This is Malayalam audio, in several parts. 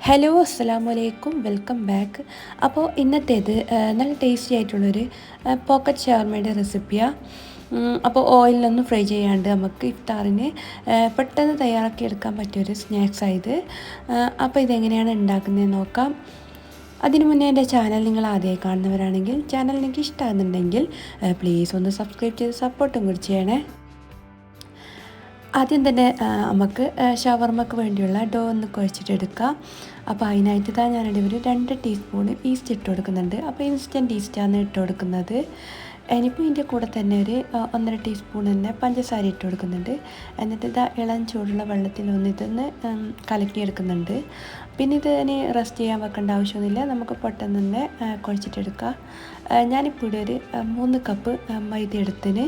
ഹലോ അസ്സലാമലൈക്കും വെൽക്കം ബാക്ക്. അപ്പോൾ ഇന്നത്തേത് നല്ല ടേസ്റ്റി ആയിട്ടുള്ളൊരു പോക്കറ്റ് ഷവർമയുടെ റെസിപ്പിയാണ്. അപ്പോൾ ഓയിലൊന്നും ഫ്രൈ ചെയ്യാണ്ട് നമുക്ക് ഇഫ്താറിന് പെട്ടെന്ന് തയ്യാറാക്കി എടുക്കാൻ പറ്റിയൊരു സ്നാക്സായത്. അപ്പോൾ ഇതെങ്ങനെയാണ് ഉണ്ടാക്കുന്നതെന്ന് നോക്കാം. അതിനു മുന്നേ എൻ്റെ ചാനൽ നിങ്ങൾ ആദ്യമായി കാണുന്നവരാണെങ്കിൽ ചാനൽ നിങ്ങൾക്ക് ഇഷ്ടമാകുന്നുണ്ടെങ്കിൽ പ്ലീസ് ഒന്ന് സബ്സ്ക്രൈബ് ചെയ്ത് സപ്പോർട്ടും കൂടി ചെയ്യണേ. ആദ്യം തന്നെ നമുക്ക് ഷവർമ്മക്ക് വേണ്ടിയുള്ള ഡോ ഒന്ന് കുഴച്ചിട്ടെടുക്കാം. അപ്പോൾ അതിനായിട്ട് ഞാനിവിടെ ഒരു 2 ടീസ്പൂൺ ഈസ്റ്റ് ഇട്ട് കൊടുക്കുന്നുണ്ട്. അപ്പോൾ ഇൻസ്റ്റൻറ്റ് ഈസ്റ്റാണ് ഇട്ട് കൊടുക്കുന്നത്. ഇനിയിപ്പോൾ ഇതിൻ്റെ കൂടെ തന്നെ ഒരു 1.5 ടീസ്പൂൺ തന്നെ പഞ്ചസാര ഇട്ട് കൊടുക്കുന്നുണ്ട്. എന്നിട്ട് ഇളം ചൂടുള്ള വെള്ളത്തിൽ ഇതൊന്ന് കലക്കിയെടുക്കുന്നുണ്ട്. പിന്നെ ഇതിന് റെസ്റ്റ് ചെയ്യാൻ വെക്കേണ്ട ആവശ്യമൊന്നുമില്ല, നമുക്ക് പെട്ടെന്ന് തന്നെ കുഴച്ചിട്ടെടുക്കാം. ഞാനിപ്പോൾ ഇവിടെ ഒരു 3 കപ്പ് മൈദ എടുത്തിന്.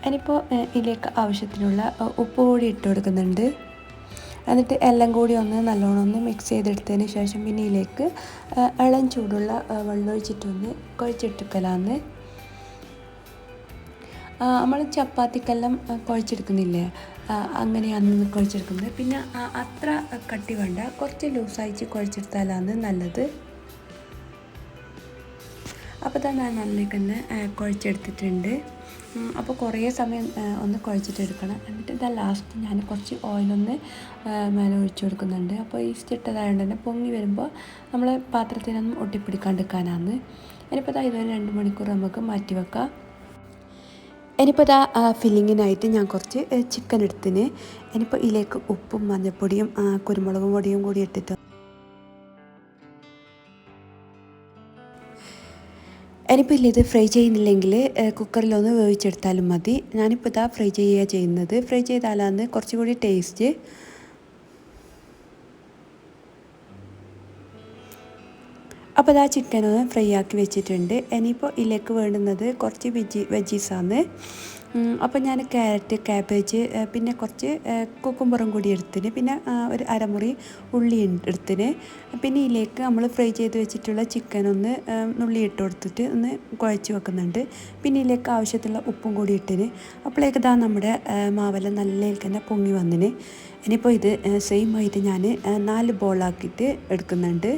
ഇനിയിപ്പോൾ ഇതിലേക്ക് ആവശ്യത്തിനുള്ള ഉപ്പ് കൂടി ഇട്ട് കൊടുക്കുന്നുണ്ട്. എന്നിട്ട് എല്ലാം കൂടി നല്ലോണം മിക്സ് ചെയ്തെടുത്തതിന് ശേഷം പിന്നെ ഇതിലേക്ക് ഇളം ചൂടുള്ള വെള്ളം ഒഴിച്ചിട്ടൊന്ന് കുഴച്ചെടുക്കലാന്ന്. നമ്മൾ ചപ്പാത്തിക്കെല്ലാം കുഴച്ചെടുക്കുന്നില്ലേ, അങ്ങനെയാണ് കുഴച്ചെടുക്കുന്നത്. പിന്നെ അത്ര കട്ടി വേണ്ട, കുറച്ച് ലൂസായിട്ട് കുഴച്ചെടുത്താലാണ് നല്ലത്. അപ്പോൾ ഞാൻ നല്ലേക്ക് തന്നെ കുഴച്ചെടുത്തിട്ടുണ്ട്. അപ്പോൾ കുറേ സമയം ഒന്ന് കുഴച്ചിട്ടെടുക്കണം. എന്നിട്ട് ലാസ്റ്റ് ഞാൻ കുറച്ച് ഓയിലൊന്ന് മേലെ ഒഴിച്ചു കൊടുക്കുന്നുണ്ട്. അപ്പോൾ ഈസ്റ്റ് ഇട്ടതായതുകൊണ്ട് തന്നെ പൊങ്ങി വരുമ്പോൾ നമ്മൾ പാത്രത്തിനൊന്നും ഒട്ടിപ്പിടിക്കാണ്ടിരിക്കാനാണ്. ഇനിയിപ്പോൾ ഇതൊരു 2 മണിക്കൂർ നമുക്ക് മാറ്റി വെക്കാം. ഇനിയിപ്പോൾ ഫില്ലിങ്ങിനായിട്ട് ഞാൻ കുറച്ച് ചിക്കൻ എടുത്തിന്. ഇനിയിപ്പോൾ ഇതിലേക്ക് ഉപ്പും മഞ്ഞൾപ്പൊടിയും കുരുമുളകും പൊടിയും കൂടി ഇട്ടിട്ട് ഇനിയിപ്പോൾ ഇത് ഫ്രൈ ചെയ്യുന്നില്ലെങ്കിൽ കുക്കറിലൊന്ന് വേവിച്ചെടുത്താലും മതി. ഞാനിപ്പോൾ ഫ്രൈ ചെയ്യുന്നത്. ഫ്രൈ ചെയ്താലാണ് കുറച്ചുകൂടി ടേസ്റ്റ്. അപ്പോൾ ചിക്കൻ ഒന്ന് ഫ്രൈ ആക്കി വെച്ചിട്ടുണ്ട്. ഇനിയിപ്പോൾ ഇതിലേക്ക് വേണ്ടുന്നത് കുറച്ച് വെജീസാണ്. അപ്പോൾ ഞാൻ ക്യാരറ്റ്, കാബേജ്, പിന്നെ കുറച്ച് കുക്കുംബറും കൂടി എടുത്തിന്. പിന്നെ ഒരു അരമുറി ഉള്ളി എടുത്തിന്. പിന്നെ ഇതിലേക്ക് നമ്മൾ ഫ്രൈ ചെയ്ത് വെച്ചിട്ടുള്ള ചിക്കൻ ഒന്ന് നുള്ളി ഇട്ട് കൊടുത്തിട്ട് ഒന്ന് കുഴച്ച് വെക്കുന്നുണ്ട്. പിന്നെ ഇതിലേക്ക് ആവശ്യത്തിലുള്ള ഉപ്പും കൂടി ഇട്ടിന്. അപ്പോഴേക്ക് നമ്മുടെ മാവെല്ലാം നല്ല തന്നെ പൊങ്ങി വന്നിന്. ഇനിയിപ്പോൾ ഇത് സെയിം ആയിട്ട് ഞാൻ 4 ബോളാക്കിയിട്ട് എടുക്കുന്നുണ്ട്.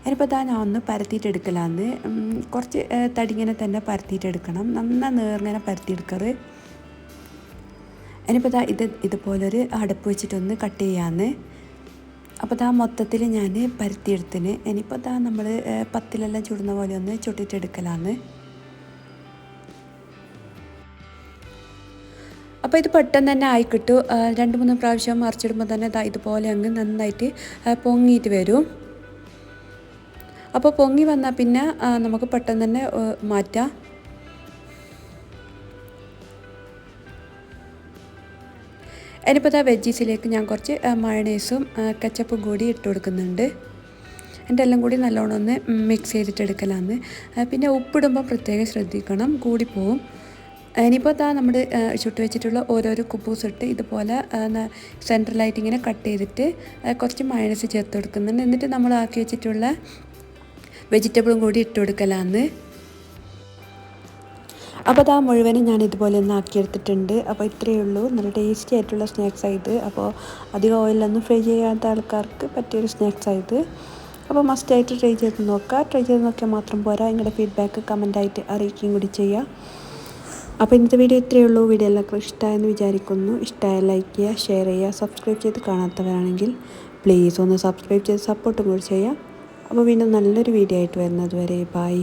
ഇനിയിപ്പോൾ ഞാൻ ഒന്ന് പരത്തിയിട്ടെടുക്കലാന്ന്. കുറച്ച് തടിങ്ങനെ തന്നെ പരത്തിയിട്ടെടുക്കണം, നന്നായി നേർങ്ങനെ പരത്തിയെടുക്കാറ്. ഇനിയിപ്പോൾ ഇതുപോലൊരു അടപ്പ് വെച്ചിട്ടൊന്ന് കട്ട് ചെയ്യാന്ന്. അപ്പോൾ മൊത്തത്തിൽ ഞാൻ പരത്തിയെടുത്തിന്. ഇനിയിപ്പോൾ നമ്മൾ പത്തിലെല്ലാം ചുടുന്ന പോലെ ഒന്ന് ചുട്ടിട്ടെടുക്കലാന്ന്. അപ്പോൾ ഇത് പെട്ടെന്ന് തന്നെ ആയി കിട്ടും. 2-3 പ്രാവശ്യം മറിച്ചിടുമ്പോൾ തന്നെ ഇതുപോലെ അങ്ങ് നന്നായിട്ട് പൊങ്ങിയിട്ട് വരും. അപ്പോൾ പൊങ്ങി വന്നാൽ പിന്നെ നമുക്ക് പെട്ടെന്ന് തന്നെ മാറ്റാം. ഇനിയിപ്പോൾ വെജീസിലേക്ക് ഞാൻ കുറച്ച് മയണൈസും കെച്ചപ്പും കൂടി ഇട്ട് കൊടുക്കുന്നുണ്ട്. എൻ്റെ എല്ലാം കൂടി നല്ലോണം ഒന്ന് മിക്സ് ചെയ്തിട്ടെടുക്കലാന്ന്. പിന്നെ ഉപ്പിടുമ്പോൾ പ്രത്യേകം ശ്രദ്ധിക്കണം, കൂടിപ്പോവും. ഇനിയിപ്പോൾ നമ്മൾ ചുട്ട് വെച്ചിട്ടുള്ള ഓരോരോ കുബൂസ് ഇട്ട് ഇതുപോലെ സെൻട്രലായിട്ട് ഇങ്ങനെ കട്ട് ചെയ്തിട്ട് കുറച്ച് മയണൈസ് ചേർത്ത് കൊടുക്കുന്നുണ്ട്. എന്നിട്ട് നമ്മൾ ആക്കി വെച്ചിട്ടുള്ള വെജിറ്റബിളും കൂടി ഇട്ട് കൊടുക്കലാന്ന്. അപ്പോൾ മുഴുവനും ഞാൻ ഇതുപോലെ ഒന്ന് ആക്കിയെടുത്തിട്ടുണ്ട്. അപ്പോൾ ഇത്രയേ ഉള്ളൂ, നല്ല ടേസ്റ്റി ആയിട്ടുള്ള സ്നാക്സ് ആയത്. അപ്പോൾ അധികം ഓയിലൊന്നും ഫ്രൈ ചെയ്യാത്ത ആൾക്കാർക്ക് പറ്റിയൊരു സ്നാക്സ് ആയത്. അപ്പോൾ മസ്റ്റായിട്ട് ട്രൈ ചെയ്ത് നോക്കുക. ട്രൈ ചെയ്ത് നോക്കിയാൽ മാത്രം പോരാ, നിങ്ങളുടെ ഫീഡ്ബാക്ക് കമൻറ്റായിട്ട് അറിയിക്കുകയും കൂടി ചെയ്യുക. അപ്പോൾ ഇന്നത്തെ വീഡിയോ ഇത്രയേ ഉള്ളൂ. വീഡിയോ എല്ലാവർക്കും ഇഷ്ടമായെന്ന് വിചാരിക്കുന്നു. ഇഷ്ടമായ ലൈക്ക് ചെയ്യുക, ഷെയർ ചെയ്യുക. സബ്സ്ക്രൈബ് ചെയ്ത് കാണാത്തവരാണെങ്കിൽ പ്ലീസ് ഒന്ന് സബ്സ്ക്രൈബ് ചെയ്ത് സപ്പോർട്ടും കൂടി ചെയ്യുക. അപ്പോൾ വീണ്ടും നല്ലൊരു വീഡിയോ ആയിട്ട് വരുന്നത് വരെ ബൈ.